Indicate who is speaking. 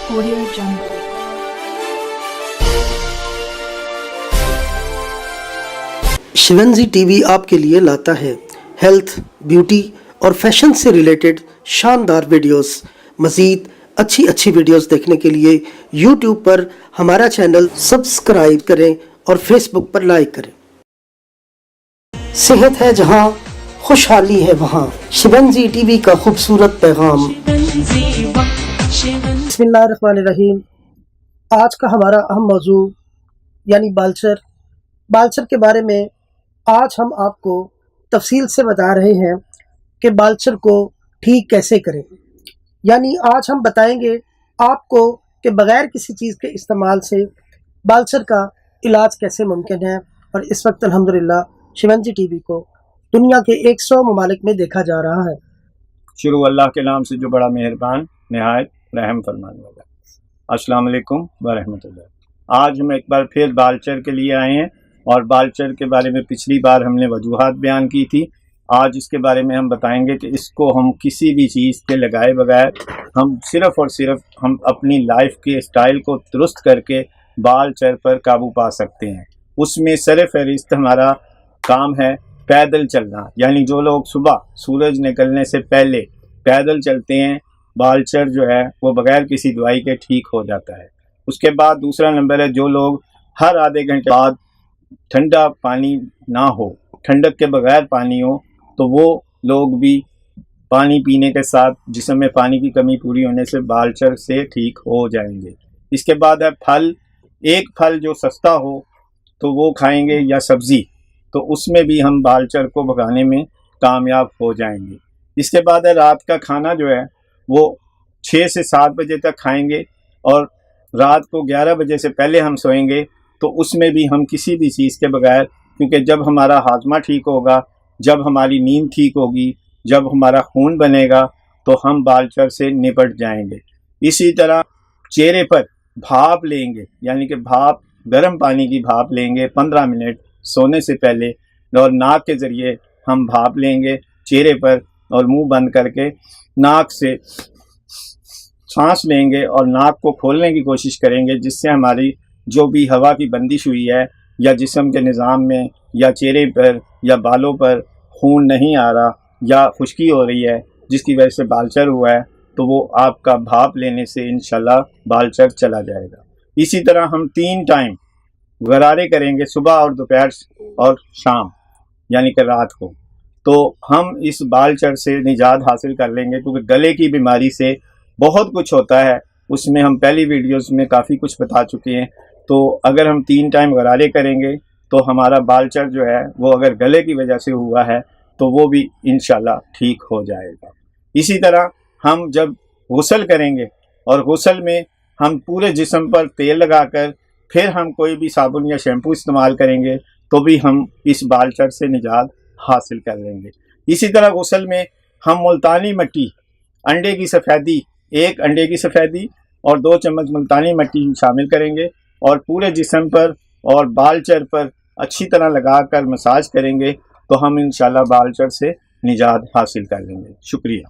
Speaker 1: Audio Jungle.
Speaker 2: शिवंजी TV आपके लिए लाता है हेल्थ, ब्यूटी और फैशन से रिलेटेड शानदार वीडियोस। मज़ीद अच्छी वीडियोस देखने के लिए यूट्यूब पर हमारा चैनल सब्सक्राइब करें और फेसबुक पर लाइक करें। सेहत है जहां, खुशहाली है वहां। शिवंजी टीवी का खूबसूरत पैगाम। बिस्मिल्लाहिर्रहमानिर्रहीम। आज का हमारा अहम मौजू यानी बालचर के बारे में आज हम आपको तफसील से बता रहे हैं कि बालचर को ठीक कैसे करें। यानी आज हम बताएंगे आपको कि बग़ैर किसी चीज़ के इस्तेमाल से बालचर का इलाज कैसे मुमकिन है। और इस वक्त अल्हम्दुलिल्लाह शिवंजी टीवी को दुनिया के 100 ममालिक में देखा जा रहा है।
Speaker 3: शुरू अल्लाह के नाम से जो बड़ा मेहरबान निहायत रहम फरमाने वाला। अस्सलाम वालेकुम व रहमतुल्लाह। आज हम एक बार फिर बालचर के लिए आए हैं और बालचर के बारे में पिछली बार हमने वजूहात बयान की थी। आज इसके बारे में हम बताएंगे कि इसको हम किसी भी चीज़ के लगाए बगैर हम सिर्फ़ और सिर्फ हम अपनी लाइफ के स्टाइल को दुरुस्त करके बालचर पर काबू पा सकते हैं। उसमें सरफ़हरिस्त हमारा काम है पैदल चलना। यानी जो लोग सुबह सूरज निकलने से पहले पैदल चलते हैं, बालचर जो है वो बग़ैर किसी दवाई के ठीक हो जाता है। उसके बाद दूसरा नंबर है जो लोग हर आधे घंटे बाद ठंडा पानी ना हो, ठंडक के बगैर पानी हो, तो वो लोग भी पानी पीने के साथ जिस्म में पानी की कमी पूरी होने से बालचर से ठीक हो जाएंगे। इसके बाद है फल। एक फल जो सस्ता हो तो वो खाएंगे या सब्ज़ी, तो उसमें भी हम बालचर को भगाने में कामयाब हो जाएंगे। इसके बाद है रात का खाना जो है वो 6 से 7 बजे तक खाएंगे और रात को 11 बजे से पहले हम सोएंगे, तो उसमें भी हम किसी भी चीज़ के बगैर, क्योंकि जब हमारा हाजमा ठीक होगा, जब हमारी नींद ठीक होगी, जब हमारा खून बनेगा, तो हम बालचर से निपट जाएंगे। इसी तरह चेहरे पर भाप लेंगे, यानी कि भाप, गर्म पानी की भाप लेंगे 15 मिनट सोने से पहले, और नाक के ज़रिए हम भाप लेंगे चेहरे पर और मुंह बंद करके नाक से सांस लेंगे और नाक को खोलने की कोशिश करेंगे, जिससे हमारी जो भी हवा की बंदिश हुई है या जिस्म के निज़ाम में या चेहरे पर या बालों पर खून नहीं आ रहा या खुश्की हो रही है जिसकी वजह से बालचर हुआ है, तो वो आपका भाप लेने से इंशाल्लाह बालचर चला जाएगा। इसी तरह हम 3 टाइम गरारे करेंगे, सुबह और दोपहर और शाम, यानी कि रात को, तो हम इस बालचर से निजात हासिल कर लेंगे। क्योंकि गले की बीमारी से बहुत कुछ होता है, उसमें हम पहली वीडियोस में काफ़ी कुछ बता चुके हैं। तो अगर हम 3 टाइम गरारे करेंगे तो हमारा बालचर जो है वो अगर गले की वजह से हुआ है तो वो भी इंशाल्लाह ठीक हो जाएगा। इसी तरह हम जब गुस्ल करेंगे और गुस्ल में हम पूरे जिस्म पर तेल लगाकर फिर हम कोई भी साबुन या शैम्पू इस्तेमाल करेंगे तो भी हम इस बालचर से निजात हासिल कर लेंगे। इसी तरह गुस्ल में हम मुल्तानी मिट्टी, अंडे की सफ़ेदी, 1 अंडे की सफ़ेदी और 2 चम्मच मुल्तानी मिट्टी शामिल करेंगे और पूरे जिस्म पर और बालचर पर अच्छी तरह लगाकर मसाज करेंगे, तो हम इंशाल्लाह बालचर से निजात हासिल कर लेंगे। शुक्रिया।